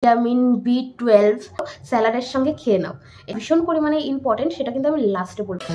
Vitamin B12 স্যালাডের সঙ্গে খেয়ে নাও। ভীষণ পরিমাণে ইম্পর্টেন্ট, সেটা কিন্তু আমি লাস্টে বলবো।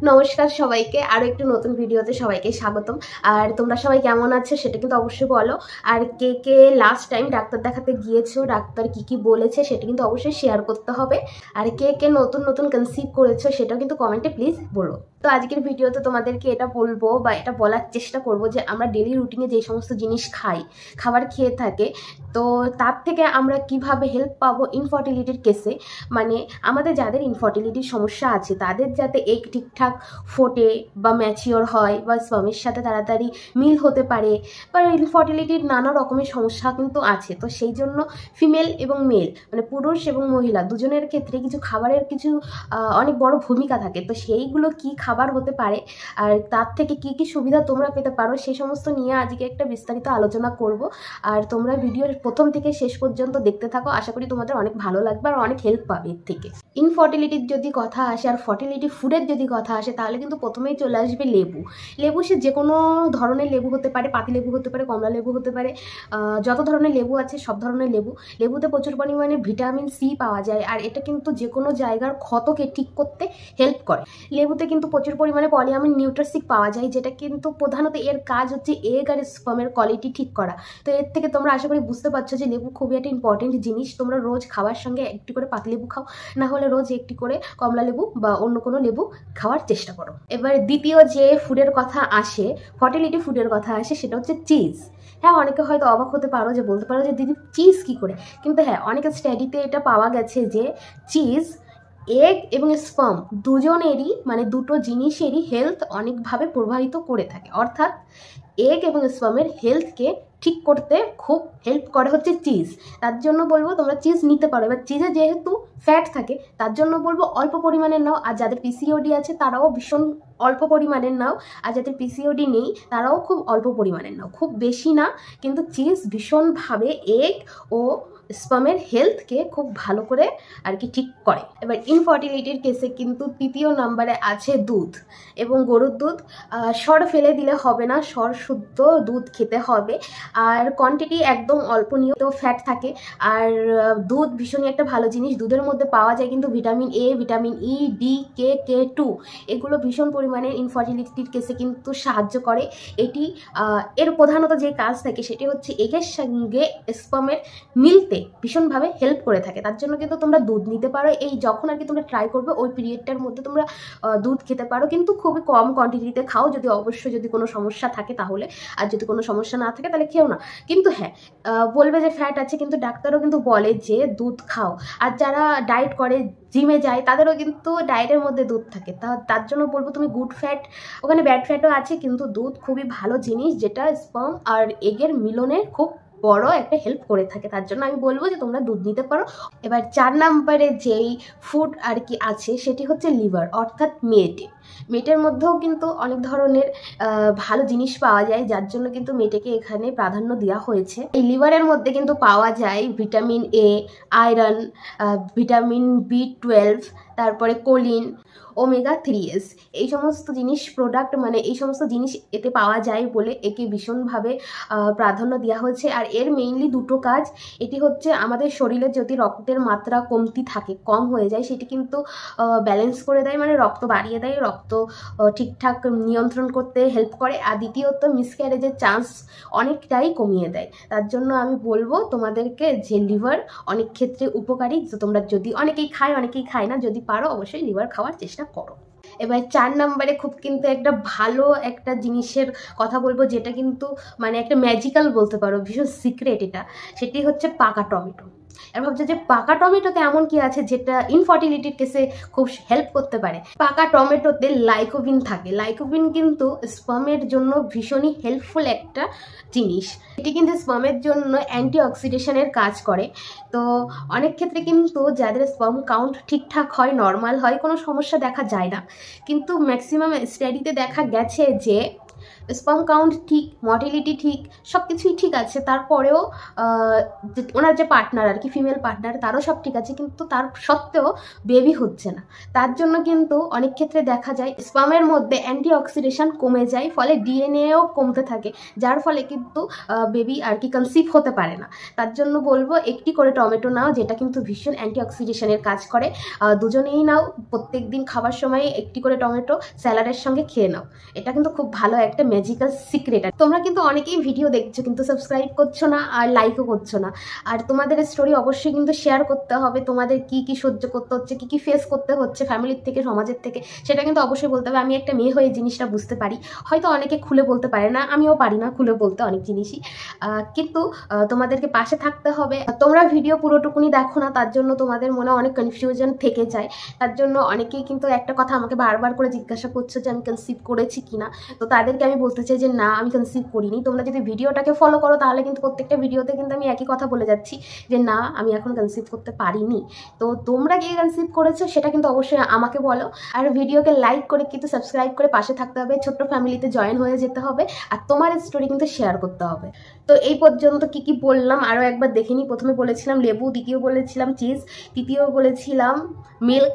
নমস্কার সবাইকে, আরও একটু নতুন ভিডিওতে সবাইকে স্বাগতম। আর তোমরা সবাই কেমন আছো সেটা কিন্তু অবশ্যই বলো। আর কে কে লাস্ট টাইম ডাক্তার দেখাতে গিয়েছো, ডাক্তার কি বলেছে সেটা কিন্তু অবশ্যই শেয়ার করতে হবে। আর কে কে নতুন কনসিভ করেছো সেটাও কিন্তু কমেন্টে প্লিজ বলো। তো আজকের ভিডিওতে তোমাদেরকে এটা বলবো বা এটা বলার চেষ্টা করব যে আমরা ডেলি রুটিনে যে সমস্ত জিনিস খাবার খেয়ে থাকে, তো তার থেকে আমরা কিভাবে হেল্প পাবো ইনফার্টিলিটির কেসে। মানে আমাদের যাদের ইনফার্টিলিটির সমস্যা আছে তাদের যাতে এগ ঠিকঠাক ফোটে বা ম্যাচিওর হয় বা স্পামের সাথে তাড়াতাড়ি মিল হতে পারে, বা ইনফার্টিলিটির নানা রকমের সমস্যা কিন্তু আছে। তো সেই জন্য ফিমেল এবং মেল মানে পুরুষ এবং মহিলা দুজনের ক্ষেত্রে কিছু খাবারের কিছু অনেক বড় ভূমিকা থাকে। তো সেইগুলো কি খাবার হতে পারে আর তার থেকে কি কি সুবিধা তোমরা পেতে পারো সেই সমস্ত নিয়ে আজকে একটা বিস্তারিত আলোচনা করব। আর তোমরা ভিডিওর প্রথম থেকে শেষ পর্যন্ত দেখতে থাকো, আশা করি তোমাদের অনেক ভালো লাগবে আর অনেক হেল্প পাবে এর থেকে। ইনফার্টিলিটির যদি কথা আসে আর ফার্টিলিটি ফুডের যদি কথা আসে তাহলে কিন্তু প্রথমেই চলে আসবে লেবু। সে যে কোনো ধরনের লেবু হতে পারে, পাতিলেবু হতে পারে, কমলা লেবু হতে পারে, যত ধরনের লেবু আছে সব ধরনের লেবুতে প্রচুর পরিমাণে ভিটামিন সি পাওয়া যায়। আর এটা কিন্তু যে কোনো জায়গার ক্ষতকে ঠিক করতে হেল্প করে। লেবুতে কিন্তু প্রচুর পরিমাণে পলিয়ামিন নিউট্রাসিক পাওয়া যায়, যেটা কিন্তু প্রধানত এর কাজ হচ্ছে এগ আর স্পামের কোয়ালিটি ঠিক করা। তো এর থেকে তোমরা আশা করি বুঝতে পারছো যে লেবু খুবই একটা ইম্পর্টেন্ট জিনিস। তোমরা রোজ খাবার সঙ্গে একটু করে পাতিলেবু খাও, না হলে রোজ একটি করে কমলা লেবু বা অন্য কোনো লেবু খাওয়ার চেষ্টা করো। এবার দ্বিতীয় যে ফুডের কথা আসে, ফার্টিলিটি ফুডের কথা আসে, সেটা হচ্ছে চিজ। হ্যাঁ, অনেকে হয়তো অবাক হতে পারো, যে বলতে পারো যে দিদি চিজ কি করে, কিন্তু হ্যাঁ অনেকের স্টাডিতে এটা পাওয়া গেছে যে চিজ, এগ এবং স্পার্ম দুজনেরই মানে দুটো জিনিসেরই হেলথ অনেকভাবে প্রভাবিত করে থাকে। অর্থাৎ এগ এবং স্পার্মের হেলথকে ঠিক করতে খুব হেল্প করে হচ্ছে চিজ। তার জন্য বলবো তোমরা চিজ নিতে পারো। এবার চিজে যেহেতু ফ্যাট থাকে তার জন্য বলবো অল্প পরিমাণের নাও। আর যাদের পিসিওডি আছে তারাও ভীষণ অল্প পরিমাণের নাও, আর যাদের পিসিওডি নেই তারাও খুব অল্প পরিমাণের নাও, খুব বেশি না। কিন্তু চিজ ভীষণভাবে এগ ও স্পামের হেলথকে খুব ভালো করে আর কি ঠিক করে। এবার ইনফার্টিলিটির কেসে কিন্তু তৃতীয় নম্বরে আছে দুধ এবং গরুর দুধ। সর ফেলে দিলে হবে না, সর শুদ্ধ দুধ খেতে হবে। আর কোয়ান্টিটি একদম অল্প নিয়ে, তো ফ্যাট থাকে। আর দুধ ভীষণই একটা ভালো জিনিস। দুধের মধ্যে পাওয়া যায় কিন্তু vitamin A, vitamin E, D, K2, এগুলো ভীষণ পরিমাণে ইনফার্টিলিটির কেসে কিন্তু সাহায্য করে। এটি এর প্রধানত যে কাজ থাকে সেটি হচ্ছে এগের সঙ্গে স্পামের মিলতে ভীষণভাবে হেল্প করে থাকে। তার জন্য কিন্তু তোমরা দুধ নিতে পারো। এই যখন আর কি তোমরা ট্রাই করবে ওই পিরিয়ডটার মধ্যে তোমরা দুধ খেতে পারো, কিন্তু খুবই কম কোয়ান্টিটিতে খাও, যদি কোনো সমস্যা থাকে তাহলে। আর যদি কোনো সমস্যা না থাকে তাহলে খেও না। কিন্তু হ্যাঁ, বলবে যে ফ্যাট আছে, কিন্তু ডাক্তারও কিন্তু বলে যে দুধ খাও। আর যারা ডায়েট করে, জিমে যায়, তাদেরও কিন্তু ডায়েটের মধ্যে দুধ থাকে। তার জন্য বলবো তুমি গুড ফ্যাট, ওখানে ব্যাড ফ্যাটও আছে, কিন্তু দুধ খুবই ভালো জিনিস যেটা স্পার্ম আর এগের মিলনে খুব বড় একটা হেল্প করে থাকে। তার জন্য আমি বলবো যে তোমরা দুধ নিতে পারো। এবার 4 নম্বরে যেই ফুড আর কি আছে সেটি হচ্ছে লিভার, অর্থাৎ মেটের মধ্যেও কিন্তু অনেক ধরনের ভালো জিনিস পাওয়া যায়, যার জন্য কিন্তু মেটেকে এখানে প্রাধান্য দেওয়া হয়েছে। এই লিভারের মধ্যে কিন্তু পাওয়া যায় vitamin A, iron, vitamin B12, তারপরে কোলিন, omega-3s, এই সমস্ত জিনিস প্রোডাক্ট মানে এই সমস্ত জিনিস এতে পাওয়া যায় বলে একে ভীষণভাবে প্রাধান্য দেওয়া হয়েছে। আর এর মেইনলি দুটো কাজ। এটি হচ্ছে আমাদের শরীরে যদি রক্তের মাত্রা কমতি থাকে, কম হয়ে যায়, সেটি কিন্তু ব্যালেন্স করে দেয়, মানে রক্ত বাড়িয়ে দেয়, রক্ত ঠিকঠাক নিয়ন্ত্রণ করতে হেল্প করে। আর দ্বিতীয়ত মিসক্যারেজের চান্স অনেকটাই কমিয়ে দেয়। তার জন্য আমি বলবো তোমাদেরকে যে লিভার অনেক ক্ষেত্রে উপকারী। তো তোমরা যদি, অনেকেই খায় না, যদি পারো অবশ্যই লিভার খাওয়ার চেষ্টা করো। এবার 4 নম্বরে খুব কিন্তু একটা ভালো একটা জিনিসের কথা বলবো, যেটা কিন্তু মানে একটা ম্যাজিক্যাল বলতে পারো, ভীষণ সিক্রেট এটা। সেটি হচ্ছে পাকা টমেটো। এবার ভাবছো যে পাকা টমেটোতে এমন কি আছে যেটা ইনফার্টিলিটির কেসে খুব হেল্প করতে পারে। পাকা টমেটোতে লাইকোপিন থাকে। লাইকোপিন কিন্তু স্পামের জন্য ভীষণই হেল্পফুল একটা জিনিস। এটি কিন্তু স্পামের জন্য অ্যান্টিঅক্সিডেশনের কাজ করে। তো অনেক ক্ষেত্রে কিন্তু যাদের স্পাম কাউন্ট ঠিকঠাক হয়, নর্মাল হয়, কোনো সমস্যা দেখা যায় না, কিন্তু ম্যাক্সিমাম স্টাডিতে দেখা গেছে যে স্পার্ম কাউন্ট ঠিক, মর্টিলিটি ঠিক, সব কিছুই ঠিক আছে, তারপরেও ওনার যে পার্টনার আর কি, ফিমেল পার্টনার, তারও সব ঠিক আছে, কিন্তু তার সত্ত্বেও বেবি হচ্ছে না। তার জন্য কিন্তু অনেক ক্ষেত্রে দেখা যায় স্পার্মের মধ্যে অ্যান্টি অক্সিডেশন কমে যায়, ফলে ডিএনএও কমতে থাকে, যার ফলে কিন্তু বেবি আর কি কনসিভ হতে পারে না। তার জন্য বলবো একটি করে টমেটো নাও, যেটা কিন্তু ভীষণ অ্যান্টি অক্সিডেশনের কাজ করে। দুজনেই নাও, প্রত্যেক দিন খাবার সময় একটি করে টমেটো স্যালাডের সঙ্গে খেয়ে নাও। এটা কিন্তু খুব ভালো একটা ম্যাজিক্যাল সিক্রেট। তোমরা কিন্তু অনেকেই ভিডিও দেখছো কিন্তু সাবস্ক্রাইব করছো না আর লাইকও করছো না। আর তোমাদের স্টোরি অবশ্যই কিন্তু শেয়ার করতে হবে, তোমাদের কি কি সহ্য করতে হচ্ছে, কি কি ফেস করতে হচ্ছে ফ্যামিলির থেকে, সমাজের থেকে, সেটা কিন্তু অবশ্যই বলতে হবে। আমি একটা মেয়ে হয়ে জিনিসটা বুঝতে পারি, হয়তো অনেকে খুলে বলতে পারে না, আমিও পারি না খুলে বলতে অনেক জিনিসই, কিন্তু তোমাদেরকে পাশে থাকতে হবে। তোমরা ভিডিও পুরোটুকুনি দেখো না, তার জন্য তোমাদের মনে অনেক কনফিউশন থেকে যায়। তার জন্য অনেকেই কিন্তু একটা কথা আমাকে বারবার করে জিজ্ঞাসা করছো যে আমি কনসিভ করেছি কিনা। তো তাদেরকে আমি বলতে চাই যে না, আমি কনসিভ করিনি। তোমরা যদি ভিডিওটাকে ফলো করো তাহলে কিন্তু প্রত্যেকটা ভিডিওতে কিন্তু আমি একই কথা বলে যাচ্ছি যে না, আমি এখন কনসিভ করতে পারিনি। তো তোমরা কে কনসিভ করেছো সেটা কিন্তু অবশ্যই আমাকে বলো। আর ভিডিওকে লাইক করে কিন্তু সাবস্ক্রাইব করে পাশে থাকতে হবে, ছোট্ট ফ্যামিলিতে জয়েন হয়ে যেতে হবে, আর তোমার স্টোরি কিন্তু শেয়ার করতে হবে। তো এই পর্যন্ত কি কি বললাম আরও একবার দেখে নিই। প্রথমে বলেছিলাম লেবু, দ্বিতীয় বলেছিলাম চিজ, তৃতীয় বলেছিলাম মিল্ক,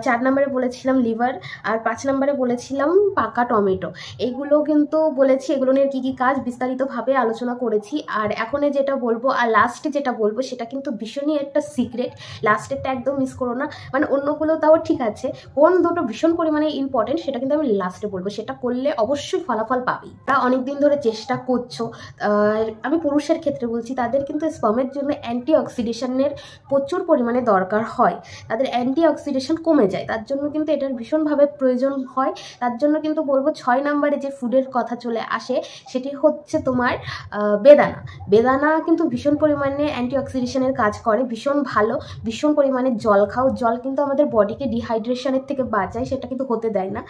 4 নম্বরে বলেছিলাম লিভার, আর 5 নম্বরে বলেছিলাম পাকা টমেটো। এইগুলো কিন্তু বলেছি, এগুলো নিয়ে কী কী কাজ বিস্তারিতভাবে আলোচনা করেছি। আর এখন যেটা বলবো আর লাস্টে যেটা বলবো সেটা কিন্তু ভীষণই একটা সিক্রেট, লাস্টেরটা একদম মিস করো না। মানে অন্যগুলো তাও ঠিক আছে, কোন দুটো ভীষণ পরিমাণে ইম্পর্টেন্ট সেটা কিন্তু আমি লাস্টে বলবো, সেটা করলে অবশ্যই ফলাফল পাবেই। তারা অনেকদিন ধরে চেষ্টা করছো, আমি পুরুষের ক্ষেত্রে বলছি, তাদের কিন্তু স্পার্মের জন্য অ্যান্টি অক্সিডেশনের প্রচুর পরিমাণে দরকার হয়, তাদের অ্যান্টি অক্সিডেশন কমে যায়, তার জন্য কিন্তু এটার ভীষণভাবে প্রয়োজন হয়। তার জন্য কিন্তু বলবো 6 নম্বরে যে ফুডের কথা চলে আসে সেটি হচ্ছে তোমার বেদানা। বেদানা কিন্তু ভীষণ পরিমাণে অ্যান্টি অক্সিডেশনের কাজ করে, ভীষণ ভালো। ভীষণ পরিমাণে জল খাও, জল কিন্তু আমাদের বডিকে ডিহাইড্রেশনের থেকে বাঁচায়, সেটা কিন্তু হতে দেয় না,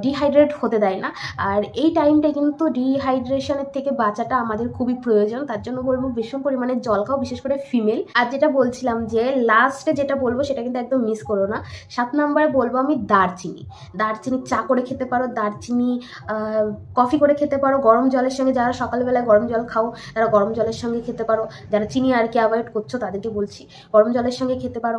ডিহাইড্রেট হতে দেয় না। আর এই টাইমটা কিন্তু ডিহাইড্রেশনের থেকে বাঁচাটা আমাদের খুবই প্রয়োজন, তার জন্য বলবো ভীষণ পরিমাণে জল খাও, বিশেষ করে ফিমেল। আর যেটা বলছিলাম যে লাস্টে যেটা বলবো সেটা কিন্তু একদম মিস করো না। 7 নম্বরে বলবো আমি দারচিনি। দারচিনি চা করে খেতে পারো, দারচিনি কফি করে খেতে পারো, গরম জলের সঙ্গে, যারা সকালবেলায় গরম জল খাও তারা গরম জলের সঙ্গে খেতে পারো, যারা চিনি আর কি অ্যাভয়েড করছো তাদেরকে বলছি গরম জলের সঙ্গে খেতে পারো।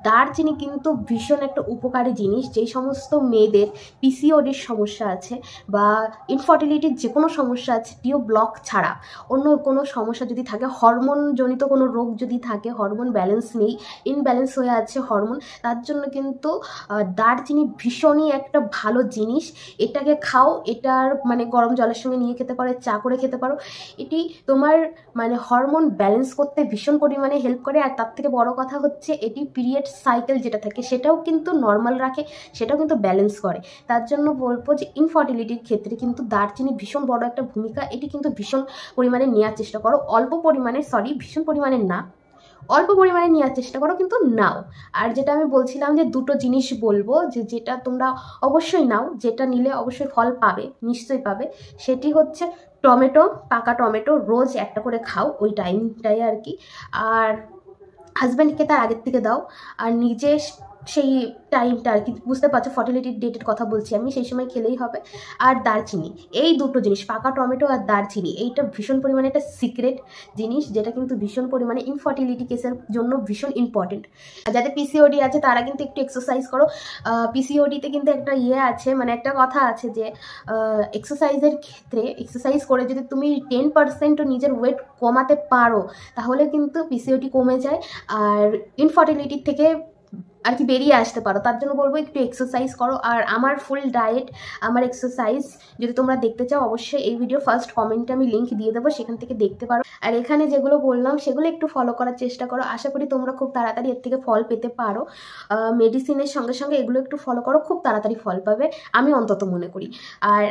দারচিনি কিন্তু ভীষণ একটা উপকারী জিনিস, যেই সমস্ত মেয়েদের পিসিওডির সমস্যা আছে বা ইনফার্টিলিটির যে কোনো সমস্যা আছে, ডিও ব্লক ছাড়া অন্য কোনো সমস্যা যদি থাকে, হরমোনজনিত কোনো রোগ যদি থাকে, হরমোন ব্যালেন্স নেই, ইনব্যালেন্স হয়ে আছে হরমোন, তার জন্য কিন্তু দারচিনি ভীষণই একটা ভালো জিনিস। এটাকে খাও, এটার মানে গরম জলের সঙ্গে নিয়ে খেতে পারো, চা করে খেতে পারো। এটি তোমার মানে হরমোন ব্যালেন্স করতে ভীষণ পরিমাণে হেল্প করে। আর তার থেকে বড় কথা হচ্ছে এটি পিরিয়ড সাইকেল যেটা থাকে সেটাও কিন্তু নর্মাল রাখে, সেটাও কিন্তু ব্যালেন্স করে। তার জন্য বলবো যে ইনফার্টিলিটির ক্ষেত্রে কিন্তু দারচিনি ভীষণ বড় একটা ভূমিকা, এটি কিন্তু ভীষণ পরিমাণে নেওয়ার চেষ্টা করো, অল্প পরিমাণে, ভীষণ পরিমাণে না, অল্প পরিমাণে নেওয়ার চেষ্টা করো, কিন্তু নাও। আর যেটা আমি বলছিলাম যে দুটো জিনিস বলবো যে যেটা তোমরা অবশ্যই নাও, যেটা নিলে অবশ্যই ফল পাবে, নিশ্চয়ই পাবে, সেটি হচ্ছে টমেটো, পাকা টমেটো রোজ একটা করে খাও ওই টাইমটাই আর কি। আর হাজব্যান্ডকে তার আগের থেকে দাও, আর নিজে সেই টাইমটা আর কি, বুঝতে পারছো ফার্টিলিটি ডেটের কথা বলছি আমি, সেই সময় খেলেই হবে। আর দারচিনি, এই দুটো জিনিস পাকা টমেটো আর দারচিনি, এইটা ভীষণ পরিমাণে একটা সিক্রেট জিনিস, যেটা কিন্তু ভীষণ পরিমাণে ইনফার্টিলিটি কেসের জন্য ভীষণ ইম্পর্টেন্ট। যাদের পিসিওডি আছে তারা কিন্তু একটু এক্সারসাইজ করো। পিসিওডিতে কিন্তু একটা আছে, মানে একটা কথা আছে যে এক্সারসাইজের ক্ষেত্রে, এক্সারসাইজ করে যদি তুমি 10% নিজের ওয়েট কমাতে পারো তাহলে কিন্তু পিসিওডি কমে যায় আর ইনফার্টিলিটির থেকে আর কি বেরিয়ে আসতে পারো। তার জন্য বলবো একটু এক্সারসাইজ করো। আর আমার ফুল ডায়েট, আমার এক্সারসাইজ যদি তোমরা দেখতে চাও অবশ্যই এই ভিডিও ফার্স্ট কমেন্টে আমি লিঙ্ক দিয়ে দেবো, সেখান থেকে দেখতে পারো। আর এখানে যেগুলো বললাম সেগুলো একটু ফলো করার চেষ্টা করো, আশা করি তোমরা খুব তাড়াতাড়ি এর থেকে ফল পেতে পারো। মেডিসিনের সঙ্গে সঙ্গে এগুলো একটু ফলো করো, খুব তাড়াতাড়ি ফল পাবে, আমি অন্তত মনে করি। আর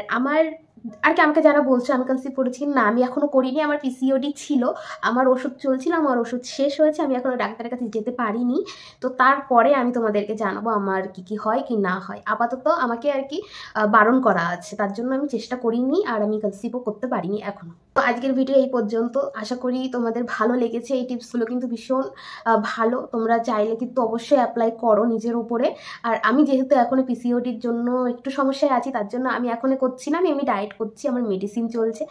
আমাকে যারা বলছে আমি কনসিভ করেছি, না আমি এখনো করিনি, আমার পিসিওডি ছিল, আমার ওষুধ চলছিল, আমার ওষুধ শেষ হয়েছে, আমি এখনো ডাক্তারের কাছে যেতে পারিনি। তো তারপরে আমি তোমাদেরকে জানাবো আমার কি হয় কি না হয়। আপাতত আমাকে আর কি বারণ করা আছে, তার জন্য আমি চেষ্টা করিনি আর আমি কনসিভও করতে পারিনি এখনো। তো আজকের ভিডিও এই পর্যন্ত, আশা করি তোমাদের ভালো লেগেছে। এই টিপসগুলো কিন্তু ভীষণ ভালো, তোমরা চাইলে কিন্তু অবশ্যই অ্যাপ্লাই করো নিজের উপরে। আর আমি যেহেতু এখনো পিসিওডির জন্য একটু সমস্যায় আছি, তার জন্য আমি এখনো করছি না, আমি ডায়েট করছি, আমার মেডিসিন চলছে।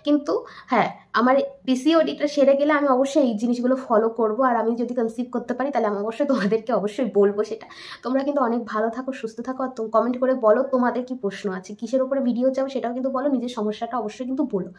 কিন্তু হ্যাঁ, আমার পিসিওডিটা সেরে গেলে আমি অবশ্যই এই জিনিসগুলো ফলো করব। আর আমি যদি কনসিভ করতে পারি তাহলে আমি অবশ্যই তোমাদেরকে অবশ্যই বলবো সেটা। তোমরা কিন্তু অনেক ভালো থাকো, সুস্থ থাকো। আর কমেন্ট করে বলো তোমাদের কি প্রশ্ন আছে, কিসের উপরে ভিডিও চাও সেটাও কিন্তু বলো, নিজের সমস্যাটা অবশ্যই কিন্তু বলো।